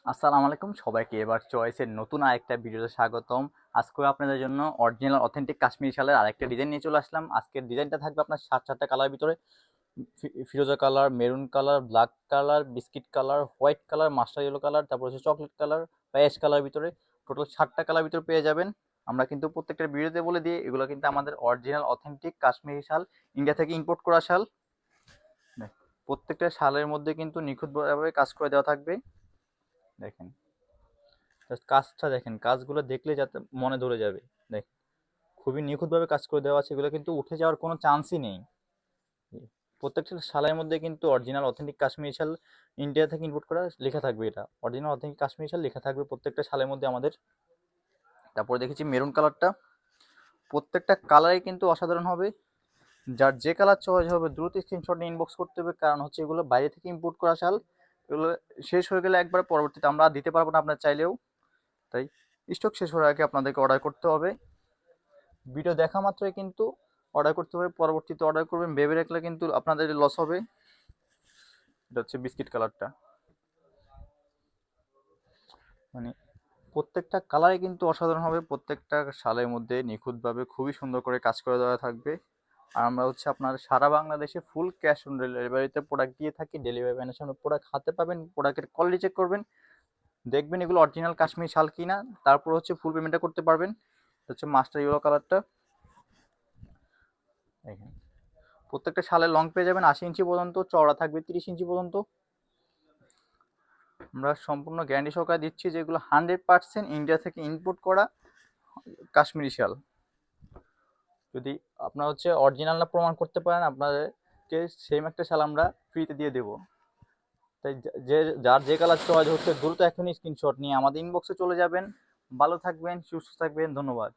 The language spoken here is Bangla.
আসসালামু আলাইকুম সবাইকে। এবার চয়েসের নতুন আরেকটা ভিডিওতে স্বাগতম। আজকে আপনাদের জন্য অরিজিনাল অথেন্টিক কাশ্মীরি শালের আরেকটা ডিজাইন নিয়ে চলে আসলাম। আজকের ডিজাইনটা থাকবে আপনার 7টা কালার ভিতরে, ফিরোজা colour, maroon colour, black colour, biscuit colour, white colour, master yellow colour, তারপর হচ্ছে চকলেট কালার বা অ্যাশ কালার ভিতরে। টোটাল 7টা কালার ভিতরে পেয়ে যাবেন। আমরা কিন্তু প্রত্যেকটা ভিডিওতে বলে দিই এগুলো কিন্তু আমাদের অরিজিনাল অথেন্টিক কাশ্মীরি শাল, ইন্ডিয়া থেকে ইম্পোর্ট করা শাল। প্রত্যেকটা শালের মধ্যে কিন্তু নিখুঁতভাবে কাজ করে দেওয়া থাকবে। দেখেন জাস্ট কাজটা দেখেন, কাজগুলো দেখলে যাতে মনে ধরে যাবে। দেখ, খুবই নিখুঁতভাবে কাজ করে দেওয়া আছে, এগুলো কিন্তু উঠে যাওয়ার কোনো চান্সই নেই। প্রত্যেকটা শালের মধ্যে কিন্তু অরিজিনাল অথেন্টিক কাশ্মীরি শাল, ইন্ডিয়া থেকে ইম্পোর্ট করা লেখা থাকবে। এটা অরিজিনাল অথেন্টিক কাশ্মীরি শাল লেখা থাকবে প্রত্যেকটা শালের মধ্যে আমাদের। তারপরে দেখেছি মেরুন কালারটা, প্রত্যেকটা কালারই কিন্তু অসাধারণ হবে। যার যে কালার চয়েস হবে দ্রুত স্ক্রিনশট নিয়ে ইনবক্স করতে হবে, কারণ হচ্ছে এগুলো বাইরে থেকে ইম্পোর্ট করা শাল। এগুলো শেষ হয়ে গেলে একবার পরবর্তীতে আমরা দিতে পারবো না আপনার চাইলেও, তাই স্টক শেষ হওয়ার আগে আপনাদেরকে অর্ডার করতে হবে। ভিডিও দেখা মাত্রই কিন্তু অর্ডার করতে হবে, পরবর্তীতে অর্ডার করবেন ভেবে রাখলে কিন্তু আপনাদের লস হবে। এটা হচ্ছে বিস্কিট কালারটা, মানে প্রত্যেকটা কালারে কিন্তু অসাধারণ হবে। প্রত্যেকটা শালের মধ্যে নিখুঁতভাবে খুবই সুন্দর করে কাজ করে দেওয়া থাকবে। আর আমরা হচ্ছে আপনার সারা বাংলাদেশে ফুল ক্যাশ অন ডেলিভারিতে প্রোডাক্ট দিয়ে থাকি। ডেলিভারি ম্যানের সামনে প্রোডাক্ট হাতে পাবেন, প্রোডাক্টের কোয়ালিটি চেক করবেন, দেখবেন এগুলো অরিজিনাল কাশ্মীরি শাল কিনা, তারপর হচ্ছে ফুল পেমেন্টটা করতে পারবেন। এটা হচ্ছে মাস্টার ইয়েলো কালারটা। এখানে প্রত্যেকটা শালের লং পেয়ে যাবেন 80 ইঞ্চি পর্যন্ত, চওড়া থাকবে 30 ইঞ্চি পর্যন্ত। আমরা সম্পূর্ণ গ্যারান্টি সহকারে দিচ্ছি যে এগুলো 100% ইন্ডিয়া থেকে ইম্পোর্ট করা কাশ্মীরি শাল। যদি আপনার হচ্ছে অরিজিনাল না প্রমাণ করতে পারেন, আপনাদেরকে সেম একটা শাল আমরা ফ্রিতে দিয়ে দেবো। তাই যে যার যে কালার চয়েস হচ্ছে দ্রুত এখনই স্ক্রিনশট নিয়ে আমাদের ইনবক্সে চলে যাবেন। ভালো থাকবেন, সুস্থ থাকবেন, ধন্যবাদ।